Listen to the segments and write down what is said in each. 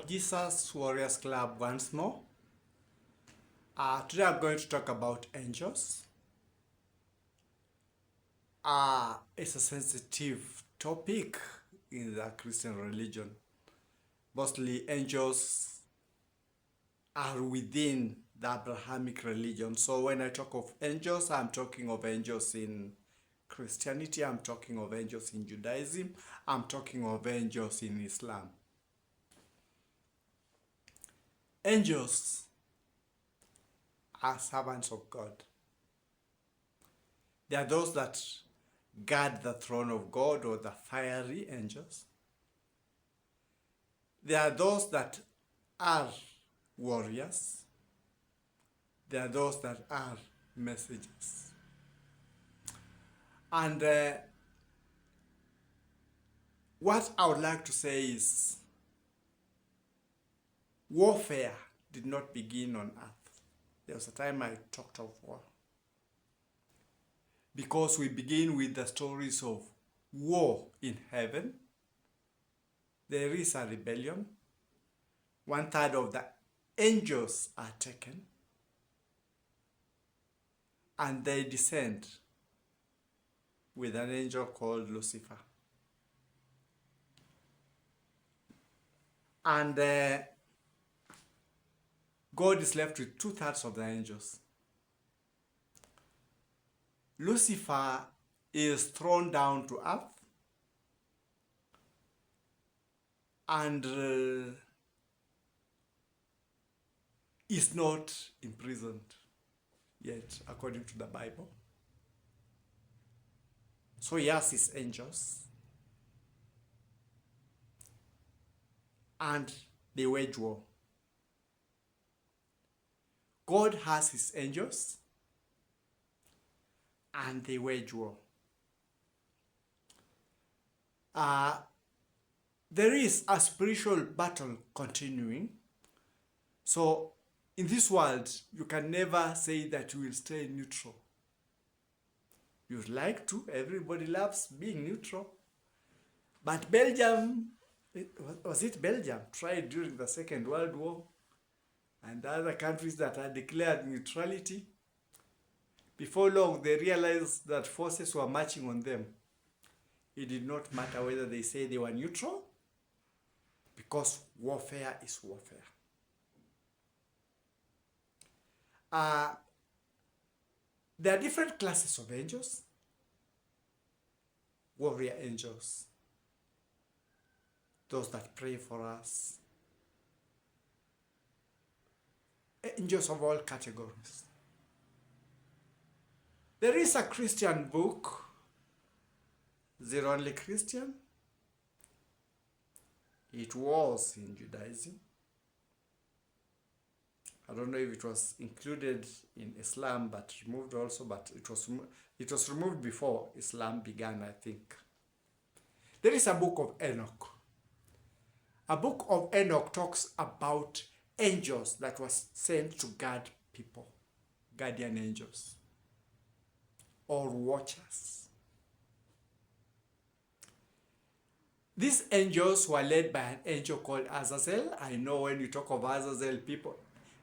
Jesus Warriors Club once more. Today I'm going to talk about angels. It's a sensitive topic in the Christian religion. Mostly angels are within the Abrahamic religion. So when I talk of angels, I'm talking of angels in Christianity, I'm talking of angels in Judaism, I'm talking of angels in Islam. Angels are servants of God. They are those that guard the throne of God, or the fiery angels. They are those that are warriors. They are those that are messengers. And what I would like to say is, warfare did not begin on earth. There was a time I talked of war. Because we begin with the stories of war in heaven. There is a rebellion. 1/3 of the angels are taken. And they descend with an angel called Lucifer. And God is left with 2/3 of the angels. Lucifer is thrown down to earth and is not imprisoned yet, according to the Bible. So he has his angels, and they wage war. God has his angels, and they wage war. There is a spiritual battle continuing. So in this world, you can never say that you will stay neutral. You'd like to, everybody loves being neutral. But Belgium, was it Belgium, tried during the Second World War, and other countries that had declared neutrality. Before long, they realized that forces were marching on them. It did not matter whether they say they were neutral, because warfare is warfare. There are different classes of angels. Warrior angels, those that pray for us. Angels of all categories. There is a Christian book, The Only Christian. It was in Judaism. I don't know if it was included in Islam but removed also, but it was removed before Islam began, I think. There is a book of Enoch. A book of Enoch talks about angels that was sent to guard people, guardian angels, or watchers. These angels were led by an angel called Azazel. I know when you talk of Azazel, people,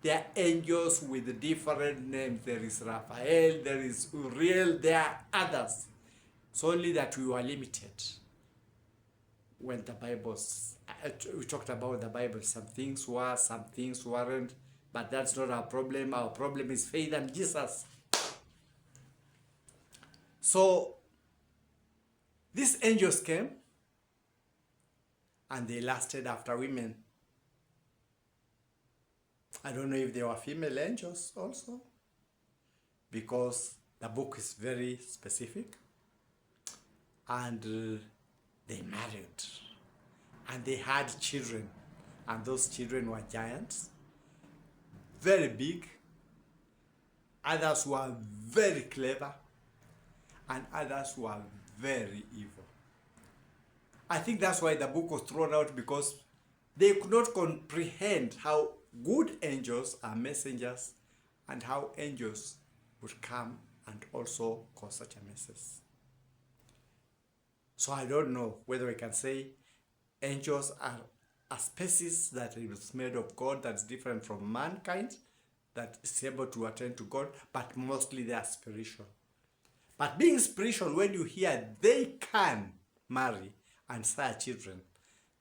they are angels with different names. There is Raphael, there is Uriel, there are others. It's only that we were limited when the Bible's, we talked about the Bible. Some things were, some things weren't, but that's not our problem. Our problem is faith and Jesus. So these angels came, and they lasted after women. I don't know if they were female angels also, because the book is very specific. And they married, and they had children, and those children were giants, very big. Others were very clever, and others were very evil. I think that's why the book was thrown out, because they could not comprehend how good angels are messengers, and how angels would come and also cause such a message. So I don't know whether we can say angels are a species that is made of God that's different from mankind, that is able to attend to God, but mostly they are spiritual. But being spiritual, when you hear they can marry and sire children,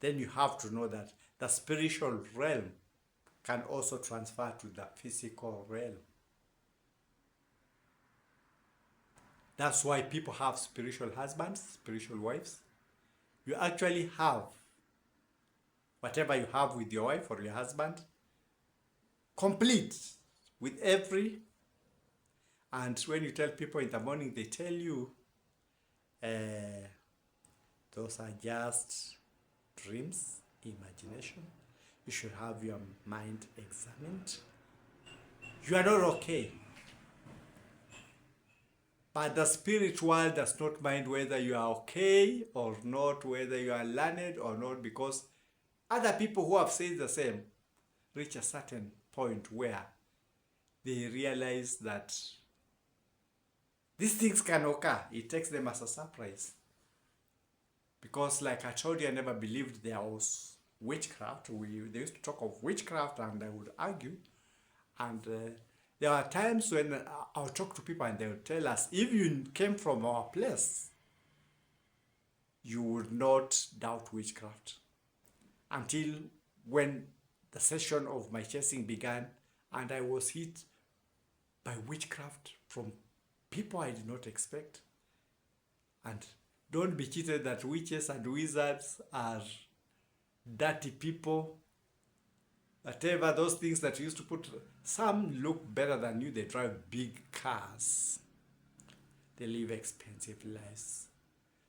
then you have to know that the spiritual realm can also transfer to the physical realm. That's why people have spiritual husbands, spiritual wives. You actually have whatever you have with your wife or your husband, complete with every. And when you tell people in the morning, they tell you, those are just dreams, imagination. You should have your mind examined. You are not okay. But the spirit world does not mind whether you are okay or not, whether you are learned or not, because other people who have said the same reach a certain point where they realize that these things can occur. It takes them as a surprise. Because like I told you, I never believed there was witchcraft. They used to talk of witchcraft and I would argue. And there are times when I would talk to people and they would tell us, if you came from our place, you would not doubt witchcraft. Until when the session of my chasing began and I was hit by witchcraft from people I did not expect. And don't be cheated that witches and wizards are dirty people. Whatever, those things that you used to put, some look better than you. They drive big cars. They live expensive lives.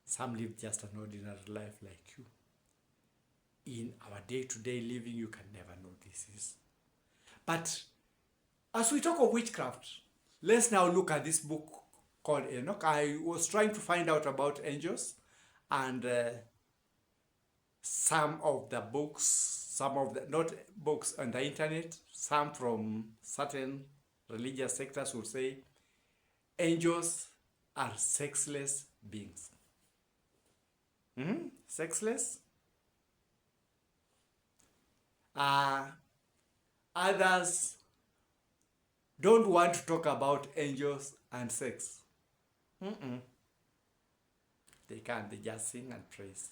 Some live just an ordinary life like you. In our day-to-day living, you can never know this is. But as we talk of witchcraft, let's now look at this book called Enoch. I was trying to find out about angels, and some of the books, not books on the internet, some from certain religious sectors will say angels are sexless beings. Sexless? Others don't want to talk about angels and sex. They can't, they just sing and praise.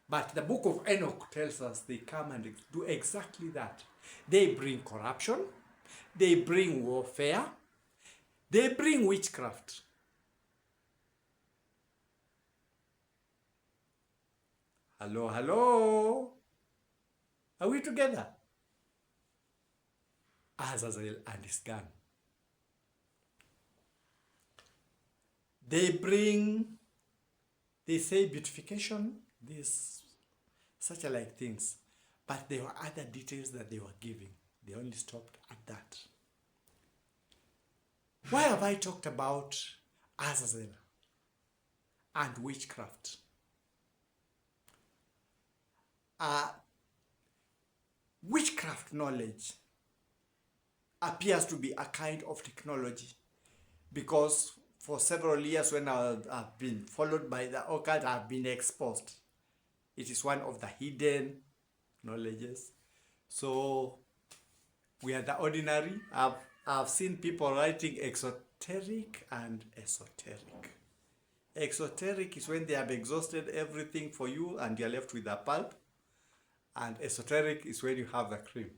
But the book of Enoch tells us they come and do exactly that. They bring corruption, they bring warfare, they bring witchcraft. Hello, hello. Are we together? Azazel and his gun. They say beautification, these such like things, but there were other details that they were giving. They only stopped at that. Why have I talked about Azazel and witchcraft? Witchcraft knowledge appears to be a kind of technology, because for several years when I've been followed by the occult, I've been exposed. It is one of the hidden knowledges. So we are the ordinary. I've seen people writing exoteric and esoteric. Exoteric is when they have exhausted everything for you and you're left with the pulp. And esoteric is when you have the cream.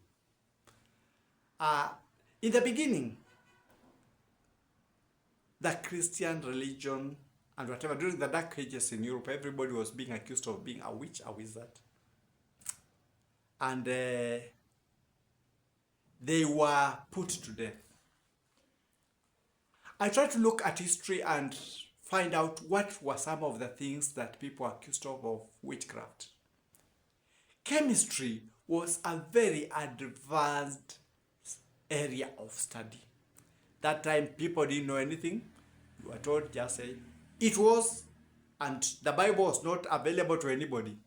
In the beginning, the Christian religion and whatever, during the Dark Ages in Europe, everybody was being accused of being a witch, a wizard. And they were put to death. I tried to look at history and find out what were some of the things that people were accused of witchcraft. Chemistry was a very advanced area of study. That time people didn't know anything. You were told, just say it was, and the Bible was not available to anybody.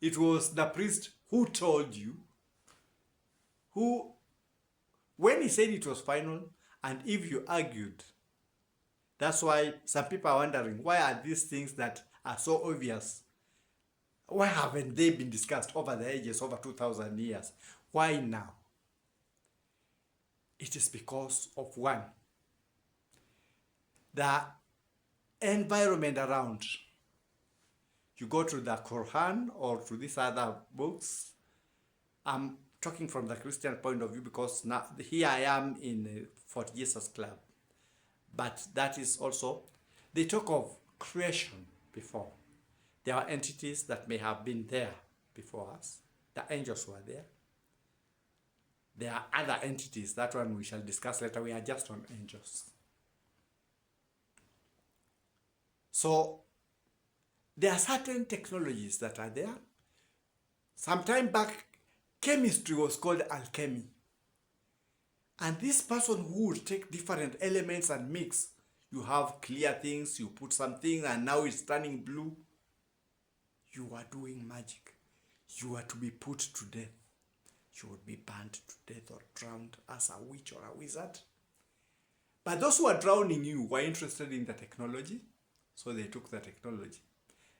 It was the priest who told you, who, when he said it was final, and if you argued, that's why some people are wondering, why are these things that are so obvious Why haven't they been discussed over the ages, over 2,000 years? Why now? It is because of one, the environment around. You go to the Quran or to these other books. I'm talking from the Christian point of view because now here I am in Fort Jesus Club. But that is also, they talk of creation before. There are entities that may have been there before us. The angels were there. There are other entities, that one we shall discuss later. We are just on angels. So there are certain technologies that are there. Some time back, chemistry was called alchemy. And this person who would take different elements and mix, you have clear things, you put something and now it's turning blue. You are doing magic. You are to be put to death. You would be burned to death or drowned as a witch or a wizard. But those who are drowning you were interested in the technology, so they took the technology.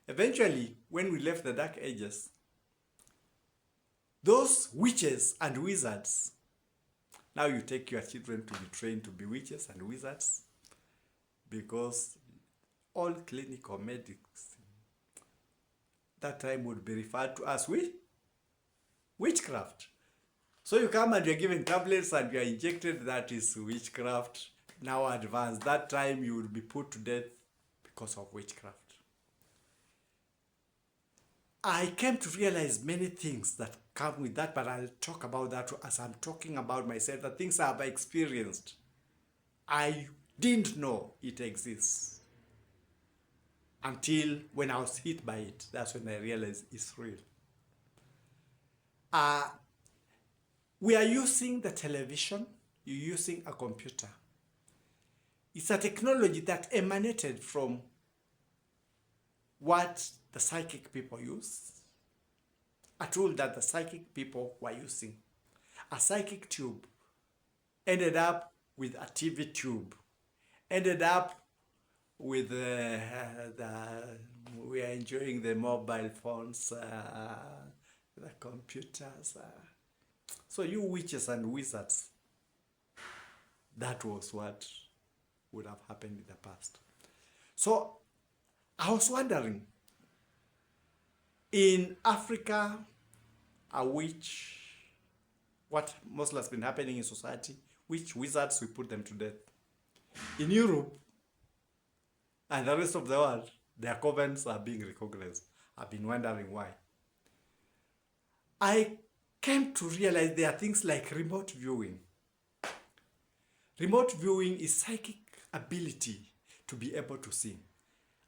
Eventually, when we left the Dark Ages, those witches and wizards, now you take your children to be trained to be witches and wizards, because all clinical medics that time would be referred to as witchcraft. So you come and you're given tablets and you're injected, that is witchcraft. Now advanced. That time you would be put to death because of witchcraft. I came to realize many things that come with that, but I'll talk about that as I'm talking about myself, the things I've experienced. I didn't know it exists until when I was hit by it. That's when I realized it's real. We are using the television, you're using a computer. It's a technology that emanated from what the psychic people use, a tool that the psychic people were using. A psychic tube ended up with a TV tube, ended up with we are enjoying the mobile phones, the computers. So you witches and wizards, that was what would have happened in the past. So I was wondering, in Africa, a witch, what mostly has been happening in society, witch wizards, we put them to death. In Europe and the rest of the world, their covens are being recognized. I've been wondering why. I came to realize there are things like remote viewing. Remote viewing is psychic ability to be able to see.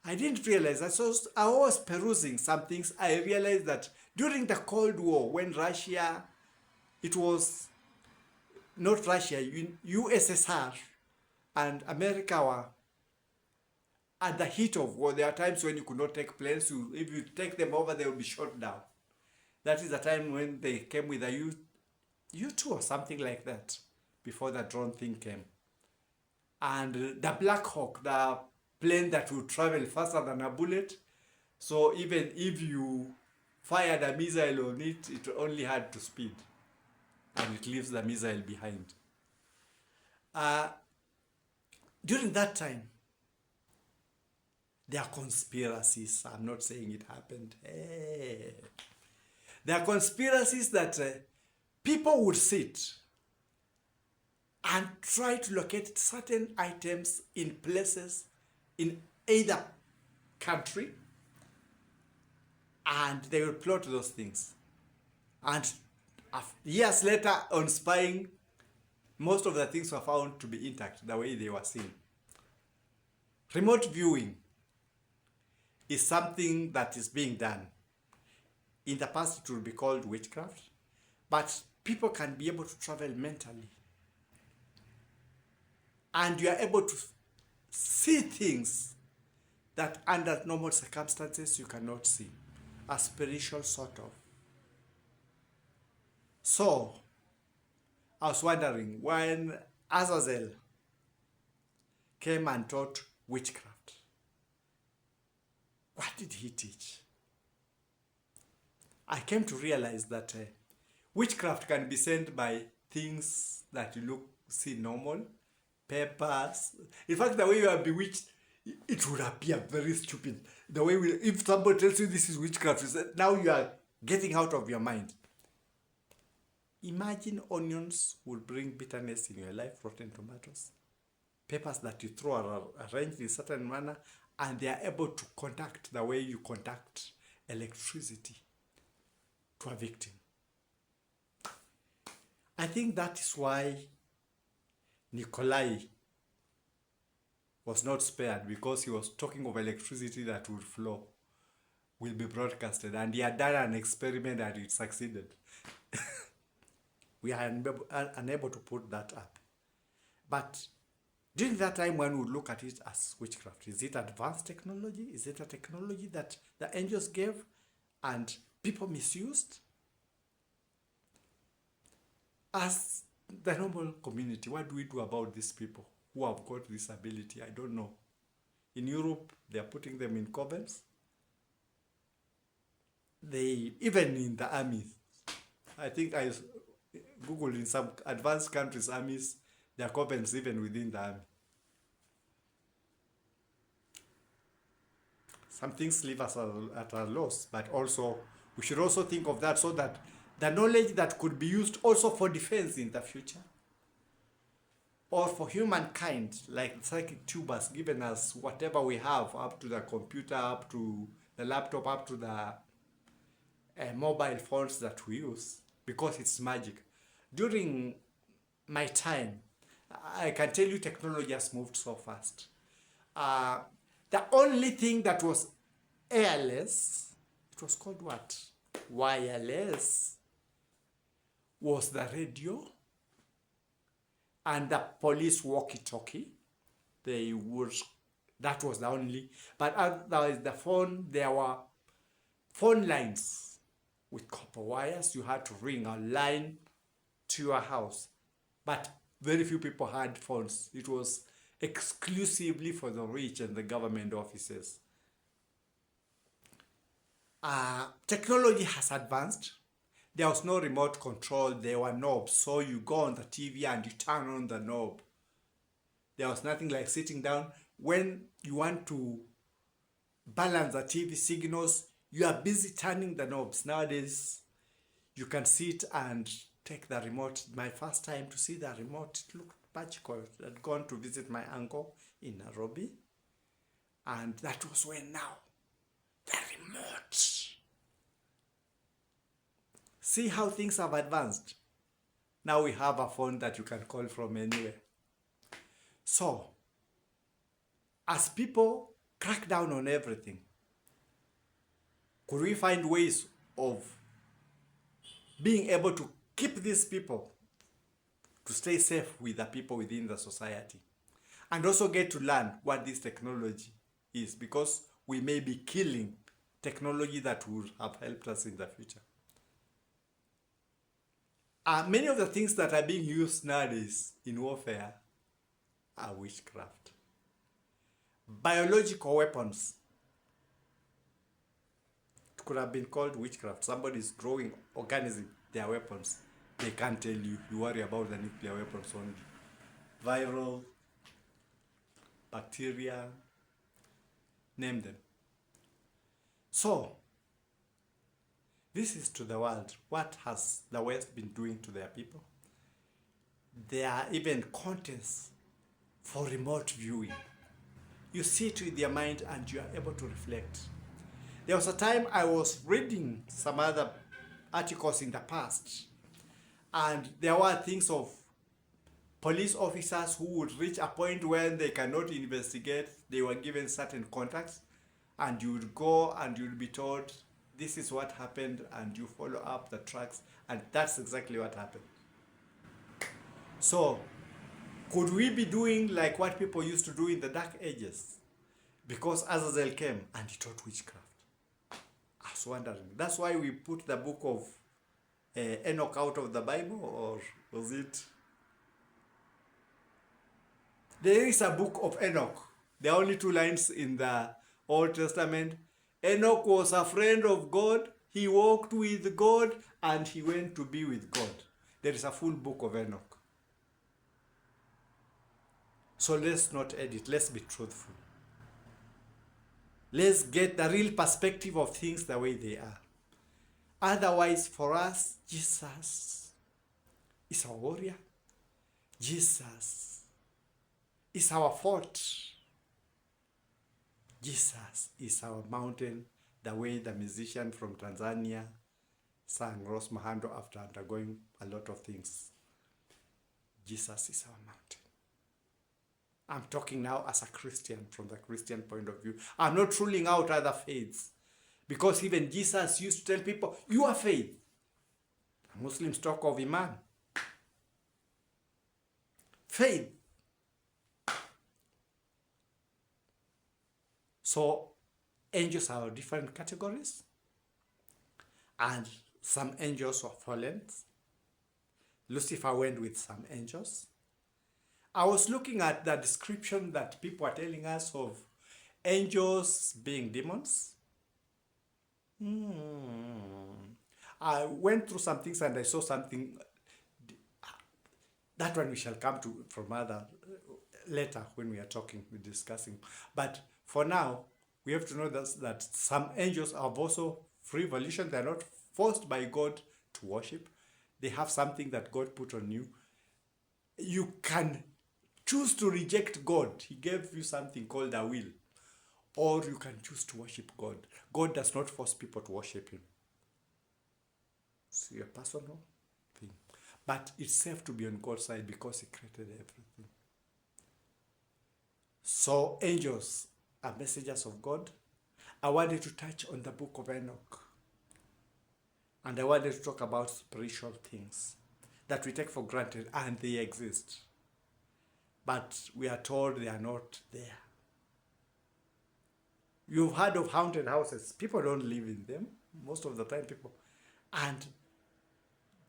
I didn't realize that. So I was perusing some things. I realized that during the Cold War, when Russia, it was not Russia, USSR and America were at the heat of war. There are times when you could not take planes. If you take them over, they will be shot down. That is the time when they came with a U-2 or something like that, before the drone thing came. And the Black Hawk, the plane that will travel faster than a bullet. So even if you fired a missile on it, it only had to speed. And it leaves the missile behind. During that time, there are conspiracies. I'm not saying it happened. Hey. There are conspiracies that people would sit and try to locate certain items in places in either country, and they will plot those things. And years later, on spying, most of the things were found to be intact the way they were seen. Remote viewing is something that is being done. In the past, it would be called witchcraft, but people can be able to travel mentally. And you are able to see things that under normal circumstances you cannot see. A spiritual sort of. So, I was wondering, when Azazel came and taught witchcraft, what did he teach? I came to realize that witchcraft can be sent by things that you see normal, peppers. In fact, the way you are bewitched, it would appear very stupid. The way if somebody tells you this is witchcraft, now you are getting out of your mind. Imagine onions will bring bitterness in your life, rotten tomatoes, peppers that you throw are arranged in a certain manner, and they are able to conduct the way you conduct electricity to a victim. I think that is why Nikolai was not spared, because he was talking of electricity that would flow, will be broadcasted, and he had done an experiment and it succeeded. We are unable to put that up. But during that time, one would look at it as witchcraft. Is it advanced technology? Is it a technology that the angels gave and people misused? As the normal community, what do we do about these people who have got this ability? I don't know. In Europe, they are putting them in covens. Even in the armies, I think I Googled in some advanced countries, armies, there are covens even within the army. Some things leave us at a loss, but also we should also think of that, so that the knowledge that could be used also for defense in the future, or for humankind, like psychic tubers giving us whatever we have, up to the computer, up to the laptop, up to the mobile phones that we use, because it's magic. During my time, I can tell you technology has moved so fast. The only thing that was airless, it was called what? Wireless, was the radio and the police walkie-talkie. That was the only, but otherwise the phone, there were phone lines with copper wires. You had to ring a line to your house, but very few people had phones. It was exclusively for the rich and the government offices. Technology has advanced. There was no remote control. There were knobs. So you go on the TV and you turn on the knob. There was nothing like sitting down. When you want to balance the TV signals, you are busy turning the knobs. Nowadays, you can sit and take the remote. My first time to see the remote, it looked magical. I'd gone to visit my uncle in Nairobi, and that was when now, the remote. See how things have advanced. Now we have a phone that you can call from anywhere. So, as people crack down on everything, could we find ways of being able to keep these people to stay safe with the people within the society, and also get to learn what this technology is, because we may be killing technology that would have helped us in the future. Many of the things that are being used nowadays in warfare are witchcraft. Biological weapons, it could have been called witchcraft. Somebody is growing organism, their weapons. They can't tell you. You worry about the nuclear weapons only. Viral, bacteria, name them. So, this is to the world. What has the West been doing to their people? There are even contests for remote viewing. You see it with your mind and you are able to reflect. There was a time I was reading some other articles in the past, and there were things of police officers who would reach a point when they cannot investigate. They were given certain contacts, and you would go and you would be told, this is what happened, and you follow up the tracks, and that's exactly what happened. So, could we be doing like what people used to do in the Dark Ages? Because Azazel came and he taught witchcraft. I was wondering. That's why we put the book of Enoch out of the Bible, or was it? There is a book of Enoch. There are only 2 lines in the Old Testament. Enoch was a friend of God. He walked with God and he went to be with God. There is a full book of Enoch. So let's not edit, let's be truthful. Let's get the real perspective of things the way they are. Otherwise, for us, Jesus is our warrior. Jesus is our fort. Jesus is our mountain, the way the musician from Tanzania sang Rose Muhando after undergoing a lot of things. Jesus is our mountain. I'm talking now as a Christian, from the Christian point of view. I'm not ruling out other faiths. Because even Jesus used to tell people, your faith. Muslims talk of Iman. Faith. So, angels are different categories. And some angels were fallen. Lucifer went with some angels. I was looking at the description that people are telling us of angels being demons. I went through some things and I saw something. That one we shall come to from other later when we are talking, we're discussing. But for now, we have to know that some angels have also free volition. They're not forced by God to worship. They have something that God put on you. You can choose to reject God. He gave you something called a will. Or you can choose to worship God. God does not force people to worship him. It's your personal thing. But it's safe to be on God's side because he created everything. So angels are messengers of God. I wanted to touch on the book of Enoch. And I wanted to talk about spiritual things that we take for granted and they exist. But we are told they are not there. You've heard of haunted houses. People don't live in them. Most of the time people. And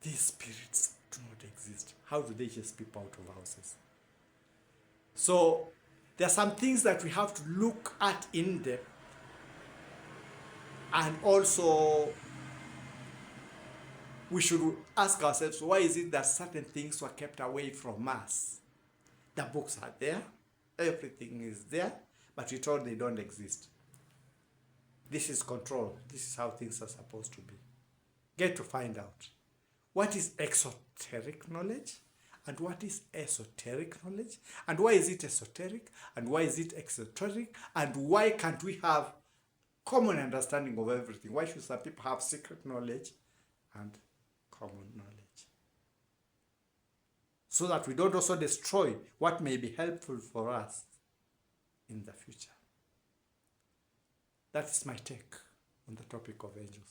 these spirits do not exist. How do they chase people out of houses? So there are some things that we have to look at in depth. And also we should ask ourselves, why is it that certain things were kept away from us? The books are there. Everything is there. But we're told they don't exist. This is control. This is how things are supposed to be. Get to find out. What is exoteric knowledge? And what is esoteric knowledge? And why is it esoteric? And why is it exoteric? And why can't we have common understanding of everything? Why should some people have secret knowledge and common knowledge? So that we don't also destroy what may be helpful for us in the future. That is my take on the topic of angels.